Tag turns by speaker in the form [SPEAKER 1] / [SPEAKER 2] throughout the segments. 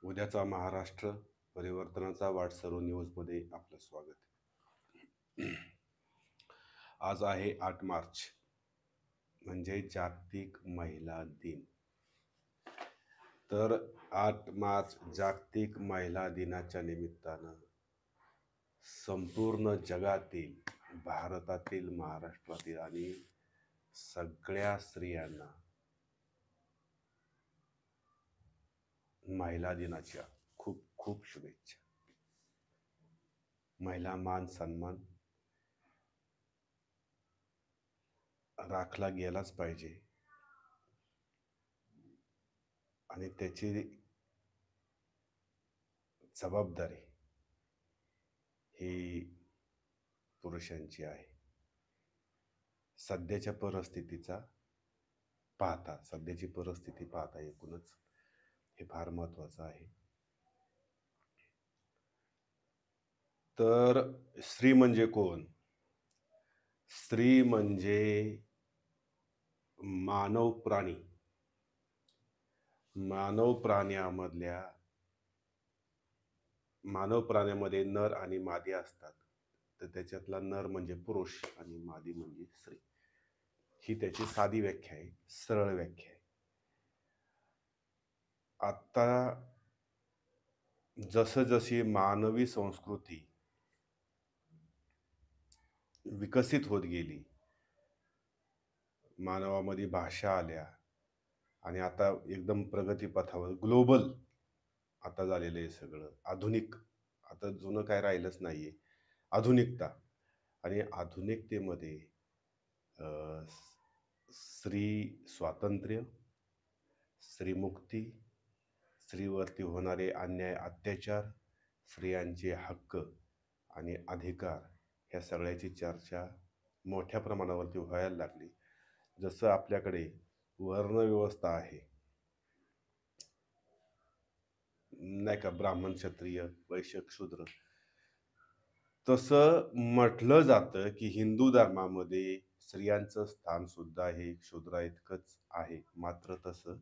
[SPEAKER 1] उद्याचा महाराष्ट्र परिवर्तनाचा वाटसरू न्यूजमध्ये आपलं स्वागत. आज आहे 8 मार्च, म्हणजे जागतिक महिला दिन. तर 8 मार्च जागतिक महिला दिनाच्या निमित्तानं संपूर्ण जगातील, भारतातील, महाराष्ट्रातील आणि सगळ्या स्त्रियांना महिला दिनाच्या खूप खूप शुभेच्छा. महिला मान सन्मान राखला गेलाच पाहिजे आणि त्याची जबाबदारी ही पुरुषांची आहे. सध्याची परिस्थिती पाहता एकूणच हे फार महत्वाचं आहे. तर स्त्री म्हणजे कोण? स्त्री म्हणजे मानव प्राण्यामध्ये नर आणि मादी असतात. तर त्याच्यातला नर म्हणजे पुरुष आणि मादी म्हणजे स्त्री. ही त्याची साधी व्याख्या आहे, सरळ व्याख्या आहे. आता जशी मानवी संस्कृती विकसित होत गेली, मानवामध्ये भाषा आल्या आणि आता एकदम प्रगतीपथावर ग्लोबल आता झालेलं आहे सगळं. आधुनिक, आता जुनं काय राहिलंच नाहीये. आधुनिकता आणि आधुनिकतेमध्ये स्त्री स्वातंत्र्य, स्त्रीमुक्ती, स्त्रीवरती होणारे अन्याय अत्याचार, स्त्रियांचे हक्क आणि अधिकार ह्या सगळ्याची चर्चा मोठ्या प्रमाणावरती व्हायला लागली. जसं आपल्याकडे वर्णव्यवस्था आहे नाही का, ब्राह्मण, क्षत्रिय, वैश्य, शूद्र, तसं म्हटलं जातं की हिंदू धर्मामध्ये स्त्रियांचं स्थान सुद्धा हे शूद्रा इतकंच आहे. मात्र तसं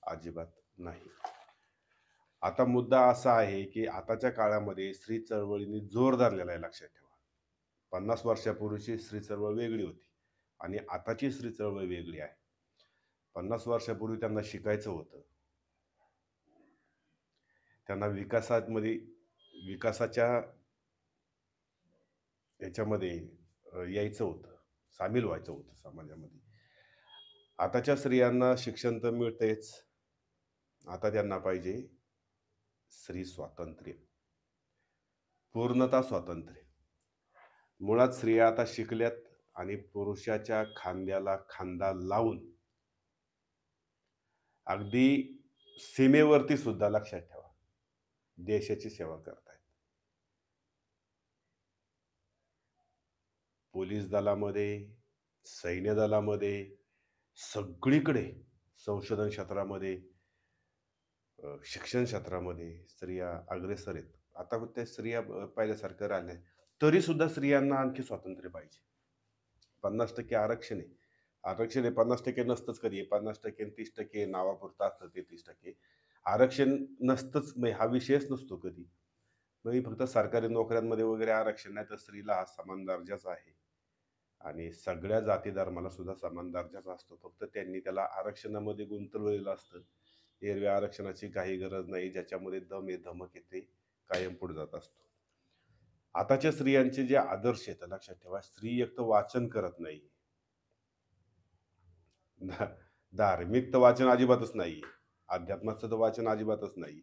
[SPEAKER 1] अजिबात नाही. आता मुद्दा असा आहे की आताच्या काळामध्ये स्त्री चळवळीने जोर धरलेला आहे. लक्षात ठेवा, 50 वर्षापूर्वीची स्त्री चळवळ वेगळी होती आणि आताची स्त्री चळवळ वेगळी आहे. 50 वर्षापूर्वी त्यांना शिकायचं होतं, त्यांना विकासाच्या याच्यामध्ये यायचं होतं, सामील व्हायचं होतं समाजामध्ये. आताच्या स्त्रियांना शिक्षण तर मिळतेच, आता त्यांना पाहिजे स्त्री स्वातंत्र्य, पूर्णता स्वातंत्र्य. मुळात स्त्रिया आता शिकल्यात आणि पुरुषाच्या खांद्याला खांदा लावून अगदी सीमेवरती सुद्धा, लक्षात ठेवा, देशाची सेवा करतायत. पोलीस दलामध्ये, सैन्य दलामध्ये, सगळीकडे, संशोधन क्षेत्रामध्ये, शिक्षण क्षेत्रामध्ये स्त्रिया अग्रेसर आहेत. आता त्या स्त्रिया पहिल्यासारखं राहिल्या, तरी सुद्धा स्त्रियांना आणखी स्वातंत्र्य पाहिजे. 50% आरक्षण आहे. 50% नसतंच कधी. 50% 30% नावापुरतं असतं, ते 30% आरक्षण नसतंच. हा विषयच नसतो कधी. मग फक्त सरकारी नोकऱ्यांमध्ये वगैरे आरक्षण नाही, तर स्त्रीला हा समान दर्जाचा आहे आणि सगळ्या जाती धर्माला सुद्धा समान दर्जाचा असतो. फक्त त्यांनी त्याला आरक्षणामध्ये गुंतवलेलं असतं. एरव्या आरक्षणाची काही गरज नाही, ज्याच्यामध्ये दम आहे, धमक येते, कायम पुढे जात असतो. आताच्या स्त्रियांचे जे आदर्श आहेत, लक्षात ठेवा, स्त्री एक तर वाचन करत नाही, धार्मिक तर वाचन अजिबातच नाही, अध्यात्माचं तर वाचन अजिबातच नाही.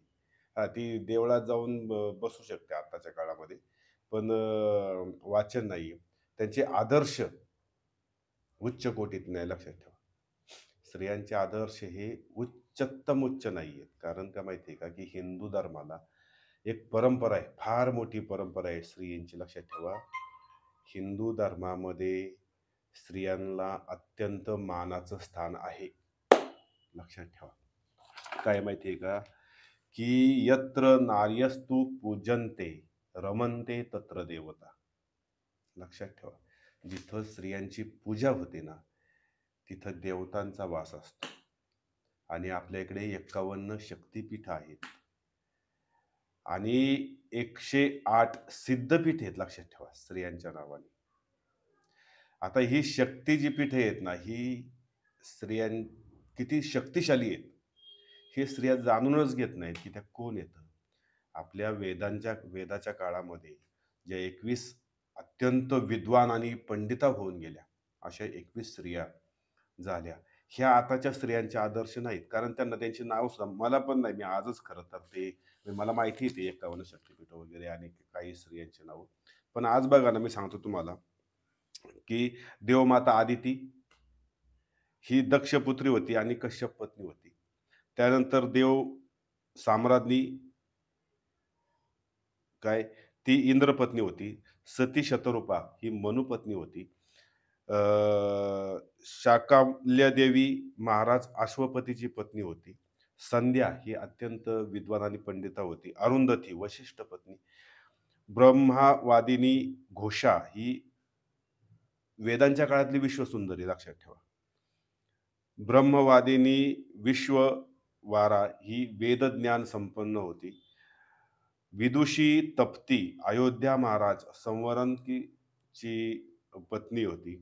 [SPEAKER 1] ती देवळात जाऊन बसू शकते आताच्या काळामध्ये, पण वाचन नाही. त्यांचे आदर्श उच्च कोटीत नाही. लक्षात ठेवा, स्त्रियांचे आदर्श हे उच्चतम उच्च नाही आहेत. कारण का माहिती आहे का, की हिंदू धर्माला एक परंपरा आहे, फार मोठी परंपरा आहे स्त्रियांची. लक्षात ठेवा, हिंदू धर्मामध्ये स्त्रियांना अत्यंत मानाचं स्थान आहे. लक्षात ठेवा, काय माहिती आहे का, की यत्र नार्यस्तु पूजन्ते रमन्ते तत्र देवता. लक्षात ठेवा, जिथं स्त्रियांची पूजा होते ना, तिथं देवतांचा वास असतो. आणि आपल्या इकडे 51 शक्तिपीठ आहेत. आणि 108 सिद्धपीठ आहेत लक्षात ठेवा स्त्रियांच्या नावाने. आता ही शक्ती जी पीठे आहेत ना, ही स्त्रियां किती शक्तिशाली आहेत, हे स्त्रिया जाणूनच घेत नाहीत, की त्या कोण आहेत. आपल्या वेदाच्या काळामध्ये ज्या 21 अत्यंत विद्वान आणि पंडिता होऊन गेल्या, अशा 21 स्त्रिया झाल्या. ह्या आताच्या स्त्रियांचे आदर्श नाहीत. कारण त्यांना त्यांची नाव सुद्धा मला पण नाही. मी आजच खरं तर ते मला माहिती आहे ते 51 शक्तिपीठं वगैरे आणि काही स्त्रियांची नावं. पण आज बघा ना, मी सांगतो तुम्हाला, की देवमाता आदिती ही दक्षपुत्री होती आणि कश्यप पत्नी होती. त्यानंतर देव साम्राज्ञी काय ती इंद्रपत्नी होती. सती शतरूपा ही मनुपत्नी होती. अ, शाकंभ्यदेवी महाराज अश्वपतीची पत्नी होती. संध्या ही अत्यंत विद्वान आणि पंडिता होती. अरुंधती वशिष्ठ पत्नी. ब्रह्मवादिनी घोषा ही वेदांच्या काळातली विश्वसुंदरी लक्षात ठेवा. ब्रह्मवादिनी विश्ववारा ही वेदज्ञान संपन्न होती. विदुषी तप्ती अयोध्या महाराज संवरणकीची पत्नी होती.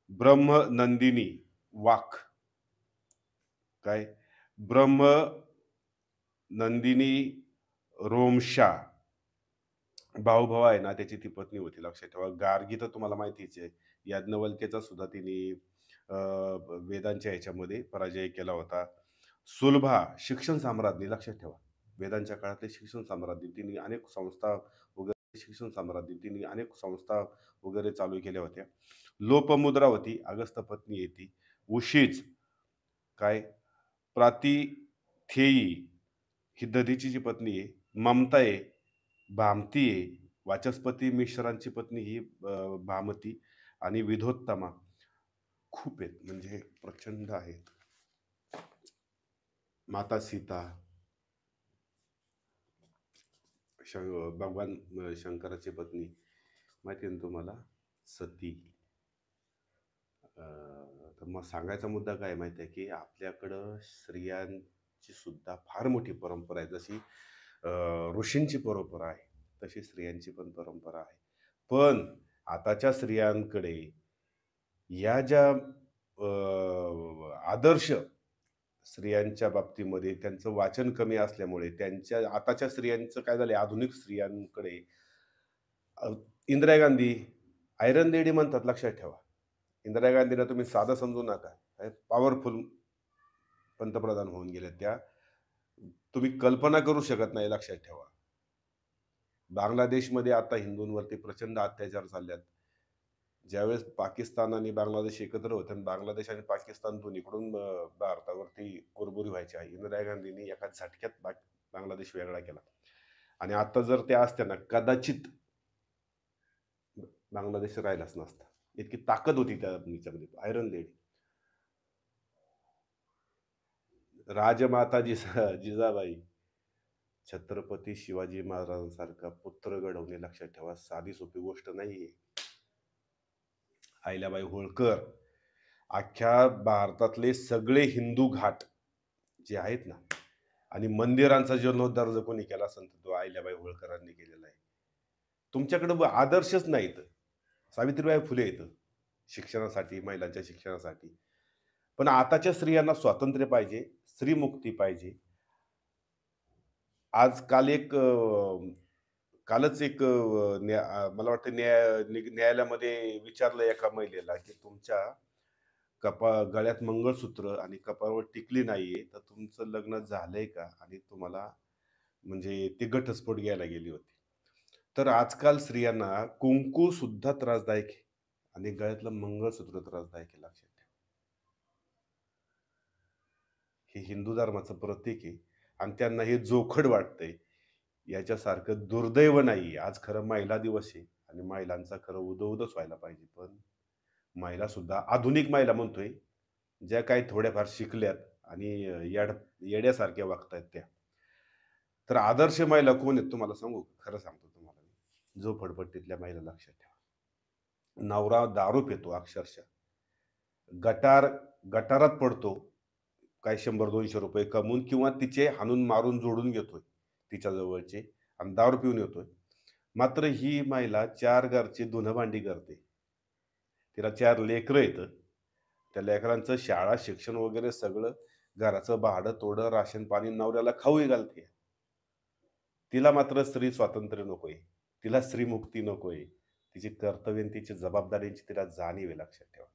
[SPEAKER 1] ब्रह्मनंदिनी वाक काय ब्रह्मनंदिनी रोमशा भाऊ आहे ना त्याची ती पत्नी होती लक्षात ठेवा. गार्गी तर तुम्हाला माहितीच आहे. याज्ञवल्क्याचा सुद्धा तिने वेदांच्या ह्याच्यामध्ये पराजय केला होता. सुलभा शिक्षण सम्राज्ञी लक्षात ठेवा. वेदांच्या काळातले शिक्षण सम्राज्ञी. तिने अनेक संस्था वगैरे शिक्षण सम्राज्ञी. तिने अनेक संस्था वगैरे चालू केल्या होत्या. लोपमुद्रा होती. अगस्त्य पत्नी आहे ती. उशीज काय प्रातिथेयी ही दधीची जी पत्नी आहे. ममता आहे. भामती आहे. वाचस्पती मिश्रांची पत्नी ही भामती आणि विधोत्तमा खूप आहेत म्हणजे प्रचंड आहेत. माता सीता, भगवान शंकराची पत्नी माहिती आहे ना तुम्हाला सती. तर मग सांगायचा मुद्दा काय माहिती आहे की आपल्याकडं स्त्रियांची सुद्धा फार मोठी परंपरा आहे. जशी ऋषींची परंपरा आहे तशी स्त्रियांची पण परंपरा आहे. पण आताच्या स्त्रियांकडे या ज्या आदर्श स्त्रियांच्या बाबतीमध्ये त्यांचं वाचन कमी असल्यामुळे त्यांच्या आताच्या स्त्रियांचं काय झालंय आधुनिक स्त्रियांकडे अ, इंदिरा गांधी आयरन लेडी म्हणतात लक्षात ठेवा. इंदिरा गांधीला तुम्ही साधं समजू नका. पॉवरफुल पंतप्रधान होऊन गेल्या त्या. तुम्ही कल्पना करू शकत नाही लक्षात ठेवा. बांगलादेशमध्ये आता हिंदूंवरती प्रचंड अत्याचार चालल्यात. ज्यावेळेस पाकिस्तान आणि बांगलादेश एकत्र होते आणि बांगलादेश आणि पाकिस्तान दोन्हीकडून भारतावरती कुरबुरी व्हायची आहे. इंदिरा गांधींनी एका झटक्यात बांगलादेश वेगळा केला. आणि आता जर त्या असत्या ना कदाचित बांगलादेश राहिलाच नसता. इतकी ताकद होती त्या ह्याच्यामध्ये आयरन लेडी. राजमाता जिजाबाई छत्रपती शिवाजी महाराजांसारखा पुत्र घडवणे लक्षात ठेवा साधी सोपी गोष्ट नाहीये. अहिल्याबाई होळकर अख्ख्या भारतातले सगळे हिंदू घाट जे आहेत ना आणि मंदिरांचा जीर्णोद्धार जर कोणी केला असेल तर तो अहिल्याबाई होळकरांनी केलेला आहे. तुमच्याकडे आदर्शच नाहीत. सावित्रीबाई फुले येतं शिक्षणासाठी महिलांच्या शिक्षणासाठी. पण आताच्या स्त्रियांना स्वातंत्र्य पाहिजे, स्त्रीमुक्ती पाहिजे. आज काल एक कालच एक मला वाटतं न्यायालयामध्ये विचारलं एका महिलेला, की तुमच्या गळ्यात मंगळसूत्र आणि कपाळावर टिकली नाहीये, तर तुमचं लग्न झालंय का? आणि तुम्हाला म्हणजे ती घटस्फोट घ्यायला गेली होती. तर आजकाल स्त्रियांना कुंकू सुद्धा त्रासदायक आहे आणि गळ्यातलं मंगळसूत्र त्रासदायक आहे लक्षात ठेवा. हे हिंदू धर्माचं प्रतीक आहे आणि त्यांना हे जोखड वाटतंय. याच्यासारखं दुर्दैव नाहीये. आज खरं महिला दिवस आहे आणि महिलांचा खरं उदो-उदोच व्हायला पाहिजे. पण महिला सुद्धा आधुनिक महिला म्हणतोय, ज्या काही थोड्याफार शिकल्यात आणि येड्यासारख्या वागतायत त्या. तर आदर्श महिला कोण आहेत तुम्हाला सांगू? खरं सांगतो तुम्हाला मी. झोपडपट्टीतल्या महिला लक्षात ठेवा. नवरा दारू पितो अक्षरशः. गटार गटारात पडतो. काय ₹100-200 कमवून किंवा तिचे हाणून मारून जोडून घेतोय तिच्या जवळचे. आणि दारू पिऊन येतोय. मात्र ही महिला 4 घरची धुनं-भांडी करते. तिला 4 लेकरं आहेत. त्या लेकरांचं शाळा, शिक्षण वगैरे सगळं, घराचं भाडं-तोडं, राशन-पाणी, नवऱ्याला खाऊही घालते. तिला मात्र स्त्री स्वातंत्र्य नकोय. तिला स्त्रीमुक्ती नकोय. तिची कर्तव्य आणि तिची जबाबदारीची तिला जाणीव आहे, लक्षात ठेवा.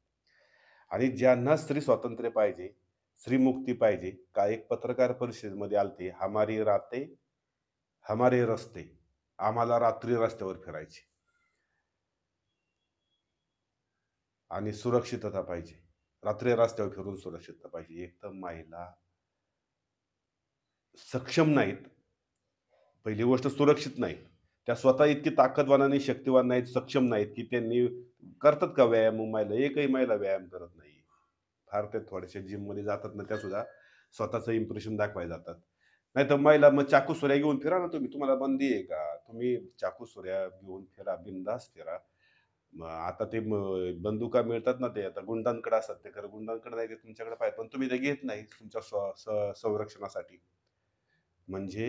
[SPEAKER 1] आणि ज्यांना स्त्री स्वातंत्र्य पाहिजे, स्त्रीमुक्ती पाहिजे, का एक पत्रकार परिषदेमध्ये आलते, "हमारी रातें, हमारे रस्ते." आम्हाला रात्री रस्त्यावर फिरायचे आणि सुरक्षितता पाहिजे. रात्री रस्त्यावर फिरून सुरक्षितता पाहिजे. एक तर महिला सक्षम नाहीत. पहिली गोष्ट सुरक्षित नाहीत. त्या स्वतः इतकी ताकदवान आणि शक्तिवान नाहीत, सक्षम नाहीत, की त्यांनी करतात का व्यायाम महिला? एकही महिला व्यायाम करत नाही. फार ते थोड्याशा जिममध्ये जातात ना, त्यासुद्धा स्वतःचं इम्प्रेशन दाखवायला जातात. नाहीतर महिला मग चाकू-सुऱ्या घेऊन फिरा ना तुम्ही. तुम्हाला बंदी आहे का? तुम्ही चाकू-सुऱ्या घेऊन फिरा, बिनधास्त फिरा. मग आता ते बंदुका मिळतात ना, ते आता गुंडांकडे असतात ते. खरं गुंडांकडे नाही, ते तुमच्याकडे पाहिजे. पण तुम्ही ते घेत नाही तुमच्या स्व संरक्षणासाठी. म्हणजे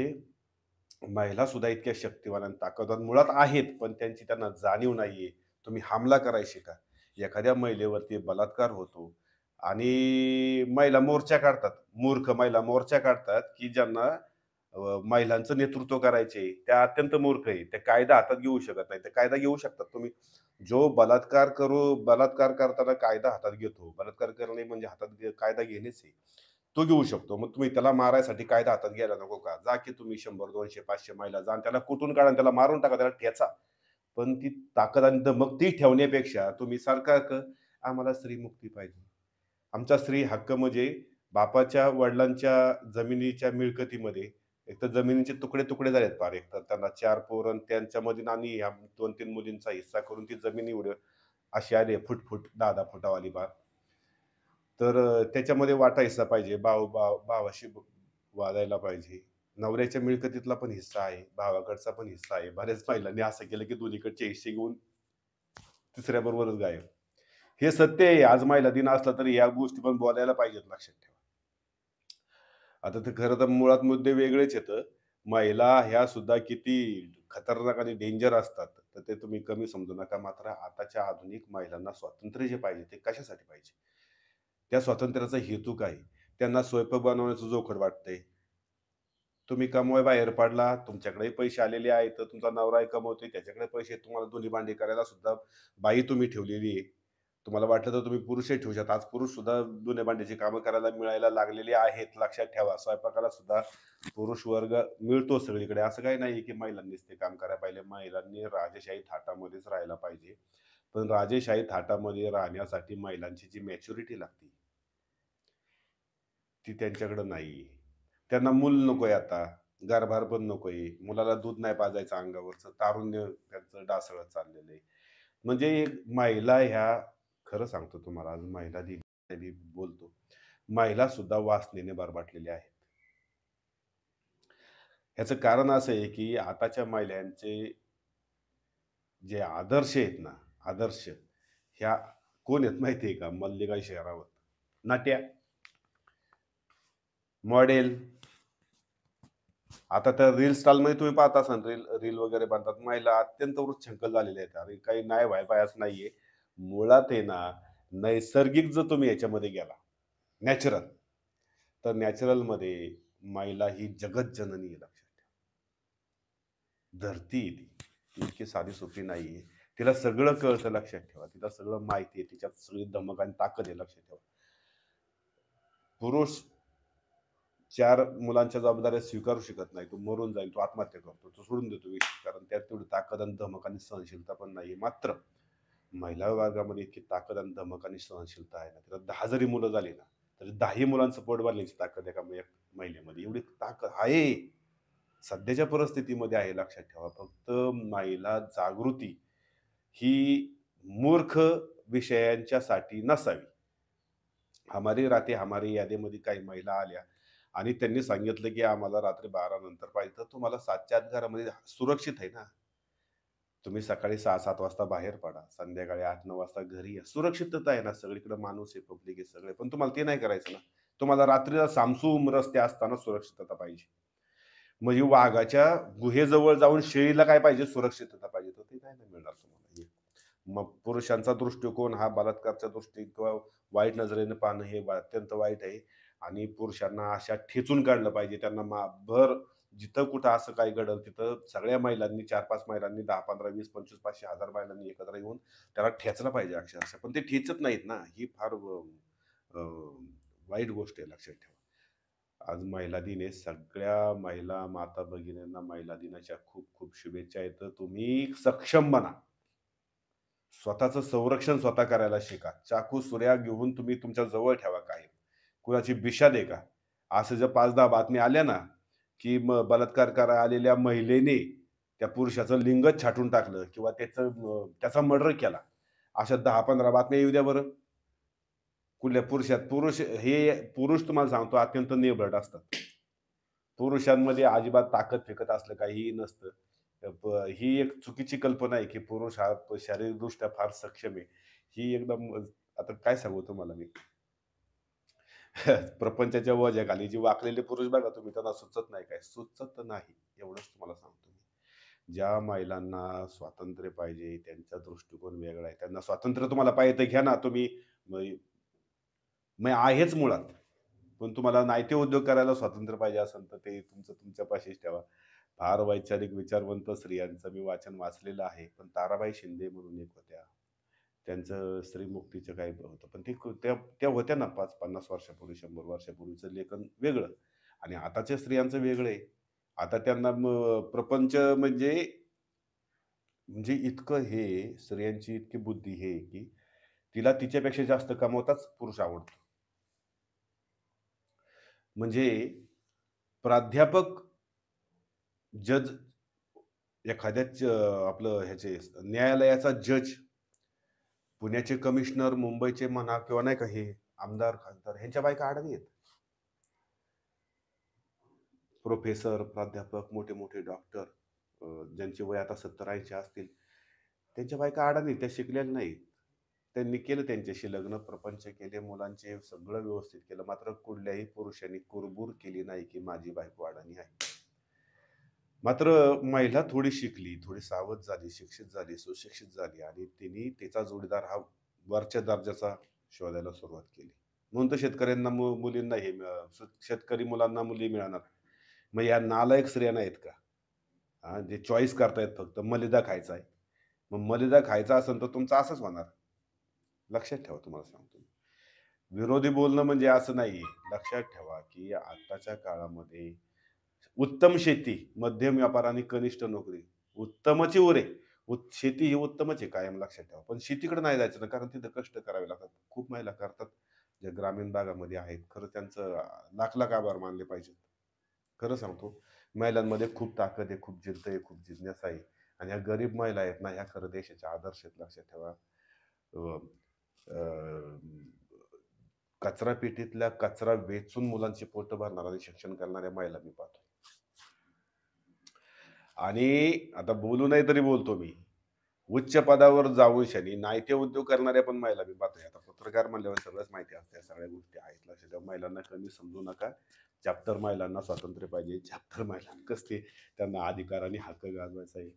[SPEAKER 1] महिला सुद्धा इतक्या शक्तिवान आणि ताकदवान मुळात आहेत, पण त्यांना जाणीव नाहीये. तुम्ही हमला करायचे का? एखाद्या महिलेवरती बलात्कार होतो आणि महिला मोर्चा काढतात. मूर्ख महिला मोर्चा काढतात, की ज्यांना महिलांचं नेतृत्व करायचे. त्या अत्यंत मूर्ख आहे. त्या कायदा हातात घेऊ शकत नाही. ते कायदा घेऊ शकतात तुम्ही. जो बलात्कार करताना कायदा हातात घेतो. बलात्कार करणे म्हणजे हातात कायदा घेणेच आहे. तो घेऊ शकतो. मग तुम्ही त्याला मारायसाठी कायदा हातात घ्यायला नको का? जा की तुम्ही 100, 200, 500 महिला जा आणि त्याला कुटून काढा आणि त्याला मारून टाका, त्याला ठेचा. पण ती ताकद आणि धमक ती ठेवण्यापेक्षा तुम्ही सारखं आम्हाला स्त्रीमुक्ती पाहिजे. आमचा स्त्री हक्क म्हणजे बापाच्या, वडिलांच्या जमिनीच्या मिळकतीमध्ये एकतर जमिनीचे तुकडे-तुकडे झालेत फार. एकतर त्यांना 4 पोरं आणि त्यांच्यामधून आणि ह्या 2-3 मुलींचा हिस्सा करून ती जमीन एवढी अशी आली आहे फूट-फूट, 10-10 फुटावाली पार. तर त्याच्यामध्ये वाटा हिस्सा पाहिजे. भावाशी वागायला पाहिजे. नवऱ्याच्या मिळकतीतला पण हिस्सा आहे, भावाकडचा पण हिस्सा आहे. बऱ्याच महिलांनी असं केलं, की दोन्हीकडचे हिस्से घेऊन तिसऱ्याबरोबरच गायब. हे सत्य आहे. आज महिला दिन असला तरी या गोष्टी पण बोलायला पाहिजेत, लक्षात ठेवा. आता ते खरं तर मुळात मुद्दे वेगळेच आहेत. महिला ह्या सुद्धा किती खतरनाक आणि डेंजर असतात. तर ते तुम्ही कमी समजू नका. मात्र आताच्या आधुनिक महिलांना स्वातंत्र्य जे पाहिजे ते कशासाठी पाहिजे? त्या स्वातंत्र्याचा हेतू काय? त्यांना स्वयंपाक बनवण्याचं जोखड वाटतंय. तुम्ही कमवाय बाहेर पडला, तुमच्याकडेही पैसे आलेले आहेत, तर तुमचा नवराही कमवतोय, त्याच्याकडे पैसे आहेत. तुम्हाला धुनी-भांडी करायला सुद्धा बाई तुम्ही ठेवलेली आहे. तुम्हाला वाटलं तर तुम्ही पुरुषही ठेवू शकता. आज पुरुष सुद्धा धुण्या-भांड्याची कामं करायला मिळायला लागलेले आहेत. लक्षात ठेवा. स्वयंपाकाला सुद्धा पुरुष वर्ग मिळतो सगळीकडे. असं काही नाही की महिलांनीच ते काम करायला पाहिजे. महिलांनी राजेशाही थाटामध्येच राहायला पाहिजे. पण राजेशाही थाटामध्ये राहण्यासाठी महिलांची जी मॅच्युरिटी लागते, ती त्यांच्याकडे नाहीये. त्यांना मूल नकोय आता, गारभार पण नकोय. मुलाला दूध नाही पाजायचं अंगावरचं, तारुण्य त्यांचं ढासळत चाललेलं आहे. म्हणजे महिला ह्या, खरं सांगतो तुम्हाला, आज महिला दिन मी बोलतो. महिला सुद्धा वासनेने बरबाटलेल्या आहेत. ह्याचं कारण असं आहे, की आताच्या महिलांचे जे आदर्श आहेत ना, आदर्श ह्या कोण आहेत माहिती आहे का? मल्लिका शेरावत, नट्या, मॉडेल. आता तर रील स्टाईलमध्ये तुम्ही पाहत असाल, रील रील वगैरे बनतात. महिला अत्यंत वृच्छृंखल झालेल्या आहेत. अरे काही नाही व्हाय-पायच नाहीये. मुळात आहे ना, नैसर्गिक जर तुम्ही ह्याच्यामध्ये गेला, नॅचरल, तर नॅचरलमध्ये महिला ही जगज्जननी आहे, लक्षात ठेवा. धरती आहे ती. ती इतकी साधी-सोपी नाहीये. तिला सगळं कळतं, लक्षात ठेवा. तिला सगळं माहिती आहे. तिच्यात सगळी धमक आणि ताकद आहे, लक्षात ठेवा. पुरुष 4 मुलांच्या जबाबदाऱ्या स्वीकारू शकत नाही. तो मरून जाईल, तो आत्महत्या करतो, तो सोडून देतो विषय. कारण त्यात तेवढी ताकद आणि धमक आणि सहनशीलता पण नाहीये. मात्र महिला वर्गामध्ये इतकी ताकद आणि धमक आणि सहनशीलता आहे ना, तिला 10 जरी मुलं झाली ना, तरी 10ही मुलांचं पोट भरण्याची ताकद एका महिलेमध्ये एवढी ताकद आहे. सध्याच्या परिस्थितीमध्ये आहे, लक्षात ठेवा. फक्त महिला जागृती ही मूर्ख विषयांच्यासाठी नसावी. हमारी राते हमारी यादीमध्ये काही महिला आल्या आणि त्यांनी सांगितलं, की आम्हाला रात्री 12 नंतर पाहिजे. तर तुम्हाला 7च्या आत घरामध्ये सुरक्षित आहे ना. तुम्ही सकाळी 6-7 वाजता बाहेर पडा. संध्याकाळी 8-9 वाजता घरी या. सुरक्षितता आहे ना, सगळीकडे माणूस आहे, पब्लिक आहे सगळे. पण तुम्हाला ते नाही करायचं ना. तुम्हाला रात्रीला सामसूम रस्ते असताना सुरक्षितता पाहिजे. म्हणजे वाघाच्या गुहेजवळ जाऊन शेळीला काय पाहिजे? सुरक्षितता पाहिजे. तर ते नाही ना मिळणार तुम्हाला. मग पुरुषांचा दृष्टिकोन हा बलात्कारच्या दृष्टी किंवा वाईट नजरेने पाहणं हे अत्यंत वाईट आहे. आणि पुरुषांना अशा ठेचून काढलं पाहिजे. त्यांना भर जिथं कुठं असं काही घडेल तिथं सगळ्या महिलांनी 4-5 महिलांनी 10, 15, 20, 25, 500, 1000 महिलांनी एकत्र येऊन त्याला ठेचलं पाहिजे अक्षरशः. पण ते ठेचत नाहीत ना. ही फार अ, वाईट गोष्ट आहे, लक्षात ठेवा. आज महिला दिन आहे. सगळ्या महिला माता भगिनींना महिला दिनाच्या खूप खूप शुभेच्छा आहेत. तुम्ही सक्षम बना. स्वतःचं संरक्षण स्वतः करायला शिका. चाकू, सुऱ्या घेऊन तुम्ही तुमच्या जवळ ठेवा कायम. कुणाची बिशाद आहे का? असं जर 5-10 बातम्या आल्या ना, की बलात्कार करायला आलेल्या महिलेने त्या पुरुषाचं लिंगच छाटून टाकलं किंवा त्याचा मर्डर केला. अशा 10-15 बातम्या येऊ द्या बरं. कुठल्या पुरुषात पुरुष तुम्हाला सांगतो अत्यंत निर्भीड असतात. पुरुषांमध्ये अजिबात ताकद-फिकत असलं काहीही नसतं. ही एक चुकीची कल्पना आहे, की पुरुष हा शारीरिकदृष्ट्या फार सक्षम आहे. ही एकदम आता काय सांगू तुम्हाला मी. प्रपंचाच्या ओझ्याखाली जी वाकलेले पुरुष बघा तुम्ही त्यांना सुचत नाही काय? सुचत नाही. एवढंच तुम्हाला सांगतो मी. ज्या महिलांना स्वातंत्र्य पाहिजे, त्यांचा दृष्टिकोन वेगळा आहे. त्यांना स्वातंत्र्य तुम्हाला पाहिजे तर घ्या ना तुम्ही. मी आहेच मुळात. पण तुम्हाला नायते उद्योग करायला स्वातंत्र्य पाहिजे असेल, तर ते तुमचं तुमच्यापाशीच ठेवा. फार वैचारिक विचारवंत स्त्रियांचं मी वाचन वाचलेलं आहे. पण ताराबाई शिंदे म्हणून एक होत्या. त्यांचं स्त्रीमुक्तीचं काही होतं. पण त्या त्या होत्या ना 50 वर्षापूर्वी, 100 वर्षापूर्वीचं लेखन वेगळं आणि आताच्या स्त्रियांचं वेगळं आहे. आता त्यांना प्रपंच म्हणजे म्हणजे इतकं स्त्रियांची इतकी बुद्धी की तिला तिच्यापेक्षा जास्त कमवताच पुरुष आवडतो. म्हणजे प्राध्यापक, जज, एखाद्या आपलं ह्याचे न्यायालयाचा जज, पुण्याचे कमिशनर, मुंबईचे म्हणा किंवा नाही का हे आमदार, खासदार ह्यांच्या बायका अडाणी आहेत. प्रोफेसर, प्राध्यापक, मोठे-मोठे डॉक्टर ज्यांचे वय आता 70-80 असतील, त्यांच्या बायका अडाणी, त्या शिकलेल्या नाहीत. त्यांनी केलं त्यांच्याशी लग्न, प्रपंच केले, मुलांचे सगळं व्यवस्थित केलं. मात्र कुठल्याही पुरुषाने कुरबुर केली नाही, की माझी बायको अडाणी आहे. मात्र महिला थोडी शिकली, थोडी सावध झाली, शिक्षित झाली, सुशिक्षित झाली आणि तिने तिचा जोडीदार हा वरच्या दर्जाचा शोधायला सुरुवात केली. म्हणून तर शेतकऱ्यांना मुलींना शेतकरी मुलांना मुली मिळणार. मग या नालायक स्त्रिया नाहीत का? हां, जे चॉईस करतायत फक्त मलिदा खायचा आहे. मग मलिदा खायचा असेल तर तुमचं असंच होणार. लक्षात ठेवा तुम्हाला सांगतो. विरोधी बोलणं म्हणजे असं नाहीये. लक्षात ठेवा, की आताच्या काळामध्ये उत्तम शेती, मध्यम व्यापार आणि कनिष्ठ नोकरी. उत्तमची उरे. शेती ही उत्तमच आहे कायम लक्षात ठेवा. पण शेतीकडे नाही जायचं ना, कारण तिथं कष्ट करावे लागतात. खूप महिला करतात, ज्या ग्रामीण भागामध्ये आहेत. खरं त्यांचं लाख-लाख आभार मानले पाहिजेत. खरं सांगतो, महिलांमध्ये खूप ताकद आहे, खूप जिद्द आहे, खूप जिज्ञासा आहे. आणि ह्या गरीब महिला आहेत ना, ह्या खरं देशाच्या आदर्श आहेत लक्षात ठेवा. अ, अ, कचरा पेटीतला कचरा वेचून मुलांची पोटं भरणाऱ्या आणि शिक्षण करणाऱ्या महिला मी पाहतो. आणि आता बोलू नाही तरी बोलतो मी. उच्च पदावर जाऊन शनी नाहीते उद्योग करणाऱ्या पण महिला मी पाहतोय. आता पत्रकार म्हणल्यावर सगळंच माहिती असतं. सगळ्या गोष्टी आहेत. लक्षात ठेवा. महिलांना कमी समजू नका. चॅप्टर महिलांना स्वातंत्र्य पाहिजे. चॅप्टर महिलांना कसले त्यांना अधिकार आणि हक्क गाजवायचा आहे.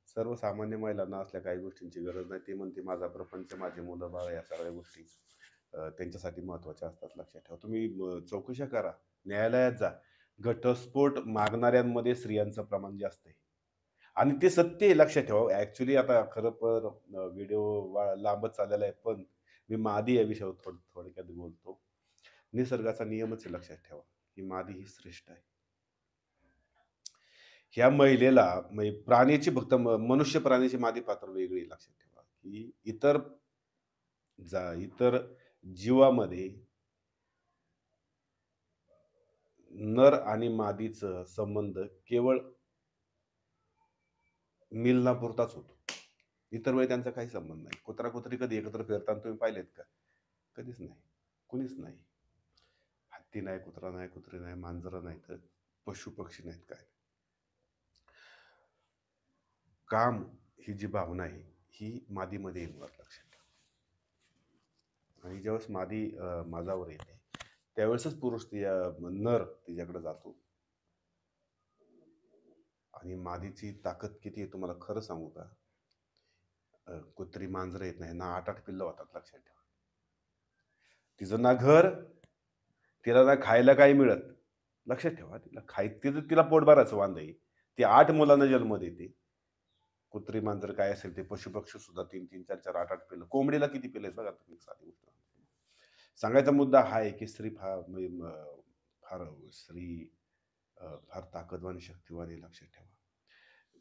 [SPEAKER 1] सर्वसामान्य महिलांना असल्या काही गोष्टींची गरज नाही. ती म्हणते माझा प्रपंच, माझी मुलं-बाळ या सगळ्या गोष्टी त्यांच्यासाठी महत्त्वाच्या असतात. लक्षात ठेवा. तुम्ही चौकशा करा. न्यायालयात जा. घटस्फोट मागणाऱ्यांमध्ये स्त्रियांचं प्रमाण जास्त आहे. आणि ते सत्य आहे लक्षात ठेवा. ॲक्चुअली आता खरं तर व्हिडिओ लांबच चाललेला आहे. पण मी मादी या विषयावर थोडक्यात बोलतो. निसर्गाचा नियमच आहे लक्षात ठेवा, की मादी ही श्रेष्ठ आहे. ह्या महिलेला म्हणजे प्राण्याची फक्त मनुष्य प्राण्याची मादी पात्र वेगळी आहे लक्षात ठेवा, की इतर जीवामध्ये नर आणि मादीचं संबंध केवळ मिलनापुरताच होतो. इतर वेळी त्यांचा काही संबंध नाही. कुत्रा-कुत्री कधी एकत्र फिरताना तुम्ही पाहिलेत का? कधीच नाही. कुणीच नाही. हत्ती नाही, कुत्रा नाही, कुत्री नाही, मांजरं नाहीत, पशु-पक्षी नाहीत, काय नाही. काम ही जी भावना आहे, ही मादीमध्ये येणार लक्षात ठेवा. आणि ज्यावेळेस मादी माझावर येते, त्यावेळेसच नर तिच्याकडे जातो. आणि मादीची ताकद किती आहे तुम्हाला खरं सांगू का? कुत्री मांजरं आहेत ना, ह्यांना 8-8 पिल्लं होतात, लक्षात ठेवा. तिचं ना घर, तिला ना खायला काही मिळत. लक्षात ठेवा, तिला तिचं तिला पोट भरायचं वांद आहे. ती 8 मुलांना जन्म देते. कुत्री, मांजर काय असेल ते पशुपक्षी सुद्धा 3-3, 4-4, 8-8 पिल्लं. कोंबडीला किती पिल्लं आहेत बघा तुम्ही, साधी गोष्ट. सांगायचा मुद्दा हा आहे, की स्त्री फार म्हणजे फार स्त्री फार ताकदवान, शक्तिवान आहे, लक्षात ठेवा.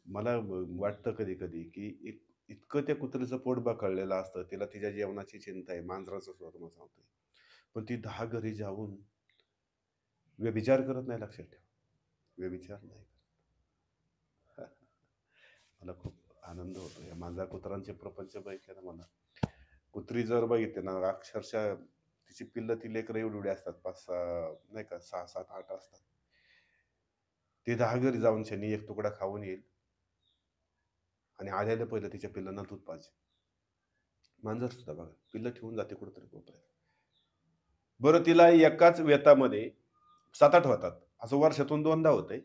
[SPEAKER 1] मला वाटतं कधी-कधी, की इतकं त्या कुत्रीचं पोट बखळलेलं असतं, तिला तिच्या जेवणाची चिंता आहे, मांजराचं सुद्धा तुम्हाला सांगतोय. पण ती 10 घरी जाऊन व्यभिचार करत नाही, लक्षात ठेवा. व्यभिचार नाही करत. मला खूप आनंद होतो या मांजरा-कुत्र्यांचे प्रपंच बघितले ना मला. कुत्री जर बघितली ना, अक्षरशः तिची पिल्लं, ती लेकरं एवढी-एवढी असतात, 5-6 नाही का, 6, 7, 8 असतात. ती 10 घरी जाऊन शनी एक तुकडा खाऊन येईल आणि आल्याला पहिलं तिच्या पिल्लांना दूध पाजेल. मांजर सुद्धा बघा, पिल्लं ठेवून जाते कुठेतरी कोपऱ्यात. बरं, तिला एकाच व्यतामध्ये 7-8 होतात. असं वर्षातून 2दा होतंय.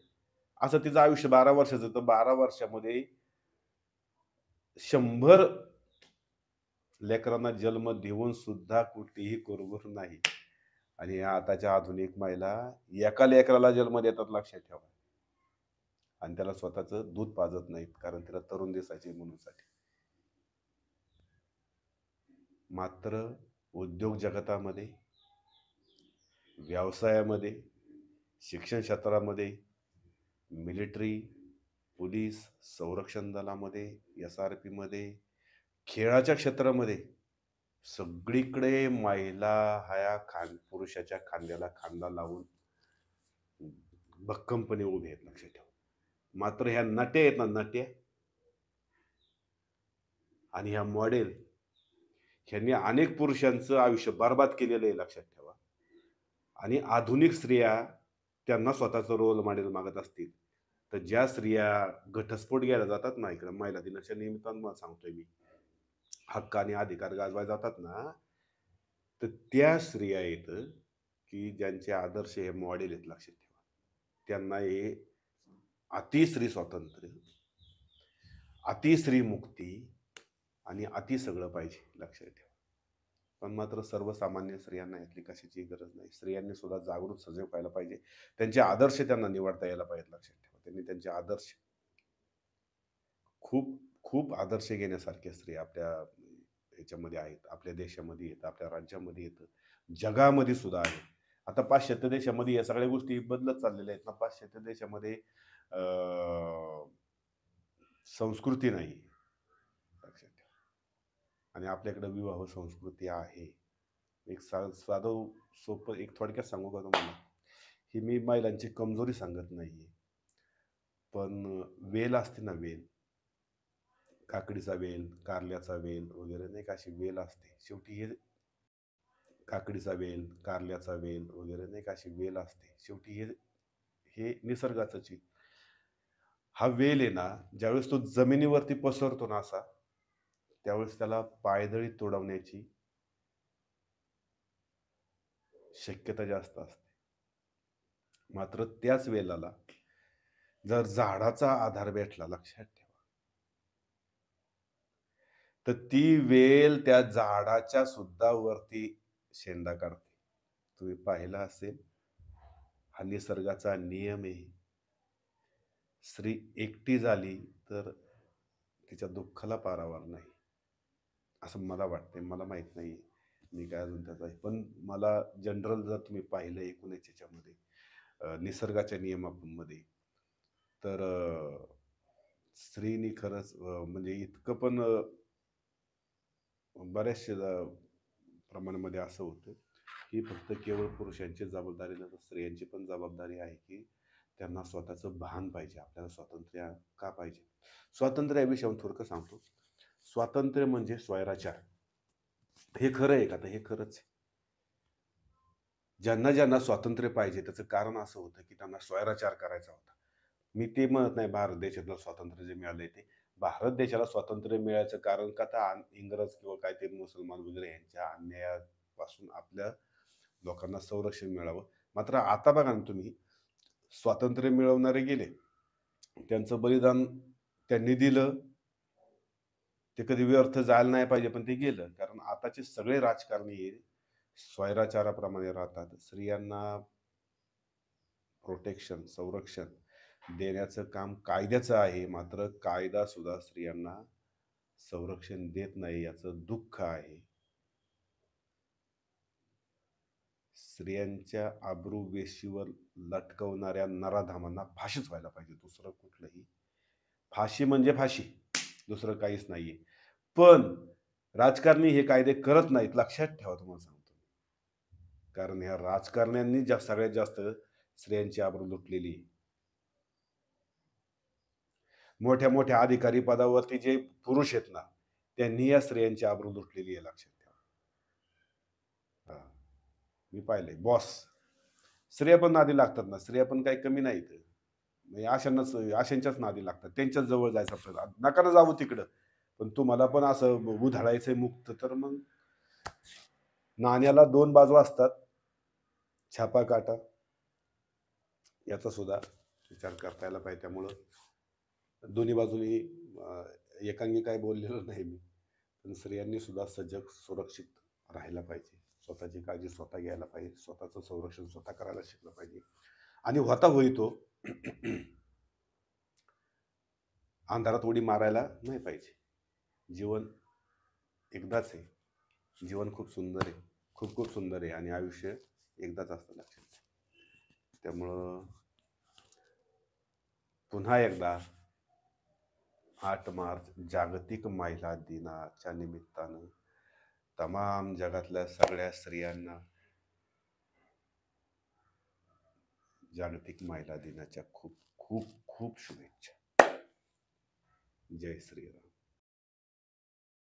[SPEAKER 1] असं तिचं आयुष्य 12 वर्षाचं, तर 12 वर्षामध्ये 100 लेकरांना जन्म देऊन सुद्धा कुठलीही कुरबुर नाही. आणि या आताच्या आधुनिक महिला एका लेकराला जन्म देतात, लक्षात ठेवा. आणि त्याला स्वतःचं दूध पाजत नाहीत, कारण तिला तरुण दिसायचे म्हणून साठी. मात्र उद्योग जगतामध्ये, व्यवसायामध्ये, शिक्षण क्षेत्रामध्ये, मिलिटरी, पोलीस, संरक्षण दलामध्ये, SRP मध्ये, खेळाच्या क्षेत्रामध्ये सगळीकडे महिला ह्या पुरुषाच्या खांद्याला खांदा लावून भक्कमपणे उभे आहेत, लक्षात ठेवा. मात्र ह्या नट्या आहेत ना, नट्या आणि ह्या मॉडेल, ह्यांनी अनेक पुरुषांचं आयुष्य बर्बाद केलेलं आहे, लक्षात ठेवा. आणि आधुनिक स्त्रिया त्यांना स्वतःचं रोल मॉडेल मागत असतील, तर ज्या स्त्रिया घटस्फोट घ्यायला जातात ना, इकडे महिला दिनाच्या निमित्तानं मला सांगतोय मी, हक्क आणि अधिकार गाजवायला जातात ना, तर त्या स्त्रिया आहेत, की ज्यांचे आदर्श हे मॉडेल आहेत, लक्षात ठेवा. त्यांना हे अतिस्त्री स्वातंत्र्य, अतिस्त्री मुक्ती आणि अति सगळं पाहिजे, लक्षात ठेवा. पण मात्र सर्वसामान्य स्त्रियांना यातली कशाची गरज नाही. स्त्रियांनी सुद्धा जागृत सजग व्हायला पाहिजे. त्यांचे आदर्श त्यांना निवडता यायला पाहिजेत, लक्षात ठेवा. त्यांनी त्यांचे आदर्श, खूप खूप आदर्श घेण्यासारख्या स्त्रिया आपल्या ह्याच्यामध्ये आहेत, आपल्या देशामध्ये आहेत, आपल्या राज्यामध्ये आहेत, जगामध्ये सुद्धा आहेत. आता पाश्चात्य देशामध्ये या सगळ्या गोष्टी बदलत चाललेल्या आहेत ना. पाश्चात्य देशामध्ये संस्कृती नाही, लक्षात ठेवा. आणि आपल्याकडे विवाह संस्कृती आहे. एक साधं सोपं एक थोडक्यात सांगू का तुम्हाला? ही मी महिलांची कमजोरी सांगत नाहीये. पण वेल असते ना, वेल, काकडीचा वेल, कारल्याचा वेल वगैरे नाही का, अशी वेल असते. शेवटी हे काकडीचा वेल, कारल्याचा वेल वगैरे नाही का, अशी वेल असते. शेवटी हे हे निसर्गाचंच आहे. हा वेल आहे ना, ज्यावेळेस तो जमिनीवरती पसरतो ना असा, त्यावेळेस त्याला पायदळी तुडवण्याची शक्यता जास्त असते. मात्र त्याच वेलाला जर झाडाचा आधार भेटला, लक्षात ठेवा, तर ती वेल त्या झाडाच्या सुद्धा वरती शेंडा काढते. तुम्ही पाहिलं असेल, हा निसर्गाचा नियम आहे. स्त्री एकटी झाली तर तिच्या दुःखाला पारावार नाही, असं मला वाटतंय. मला माहित नाही, मी काय अजून त्याचा आहे. पण मला जनरल जर तुम्ही पाहिलं एकूण याच्यामध्ये निसर्गाच्या नियमामध्ये, तर स्त्रीनी खरंच म्हणजे इतकं पण बऱ्याचशा प्रमाणामध्ये असं होतं, की फक्त केवळ पुरुषांची जबाबदारी नव्हे, स्त्रियांची पण जबाबदारी आहे, की त्यांना स्वतःचं भान पाहिजे. आपल्याला स्वातंत्र्य का पाहिजे? स्वातंत्र्य या विषयावर थोडकं सांगतो. स्वातंत्र्य म्हणजे स्वैराचार. हे खरं आहे का? तर हे खरंच आहे. ज्यांना ज्यांना स्वातंत्र्य पाहिजे त्याचं कारण असं होतं, की त्यांना स्वैराचार करायचा होता. मी ते म्हणत नाही भारत देशातलं स्वातंत्र्य जे मिळालंय ते. भारत देशाला स्वातंत्र्य मिळायचं कारण का, तर इंग्रज किंवा काय ते मुसलमान वगैरे यांच्या अन्यायापासून आपल्या लोकांना संरक्षण मिळावं. मात्र आता बघा ना तुम्ही, स्वातंत्र्य मिळवणारे गेले. त्यांचं बलिदान त्यांनी दिलं. ते कधी व्यर्थ जायला नाही पाहिजे, पण ते गेलं. कारण आताचे सगळे राजकारणी हे स्वैराचाराप्रमाणे राहतात. स्त्रियांना प्रोटेक्शन, संरक्षण देण्याचं काम कायद्याचं आहे. मात्र कायदा सुद्धा स्त्रियांना संरक्षण देत नाही, याचं दुःख आहे. स्त्रियांच्या आबरूवेशीवर लटकवणाऱ्या नराधमांना फाशीच व्हायला पाहिजे. दुसरं कुठलंही, फाशी म्हणजे फाशी, दुसरं काहीच नाहीये. पण राजकारणी हे कायदे करत नाहीत, लक्षात ठेवा तुम्हाला सांगतो. कारण ह्या राजकारण्यांनी सगळ्यात जास्त स्त्रियांची आबरू लुटलेली आहे. मोठ्या मोठ्या अधिकारी पदावरती जे पुरुष आहेत ना, त्यांनी या स्त्रियांची आबरू लुटलेली आहे, लक्षात ठेवा. हा, मी पाहिलंय बॉस. स्त्रिया पण नादी लागतात ना, स्त्रिया पण काही कमी नाहीत. म्हणजे अशांच्याच नादी लागतात, त्यांच्याच जवळ जायचा प्रयत्न, नका ना जाऊ तिकडं. पण तुम्हाला पण असं उधळायचंय मुक्त, तर मग नाण्याला दोन बाजू असतात. छापा काटा याचा सुद्धा विचार करता यायला पाहिजे. त्यामुळं दोन्ही बाजूनी एकांगी काय बोललेलं नाही मी, पण स्त्रियांनी सुद्धा सजग, सुरक्षित राहायला पाहिजे. स्वतःची काळजी स्वतः घ्यायला पाहिजे. स्वतःचं संरक्षण स्वतः करायला शिकलं पाहिजे. आणि होता होई तो अंधारात उडी मारायला नाही पाहिजे. जीवन एकदाच आहे. जीवन खूप सुंदर आहे, खूप खूप सुंदर आहे, आणि आयुष्य एकदाच असतं, लक्षात. त्यामुळं पुन्हा एकदा 8 मार्च जागतिक महिला दिनाच्या निमित्तानं तमाम जगातल्या सगळ्या स्त्रियांना जागतिक महिला दिनाच्या खूप खूप खूप शुभेच्छा. जय श्रीराम.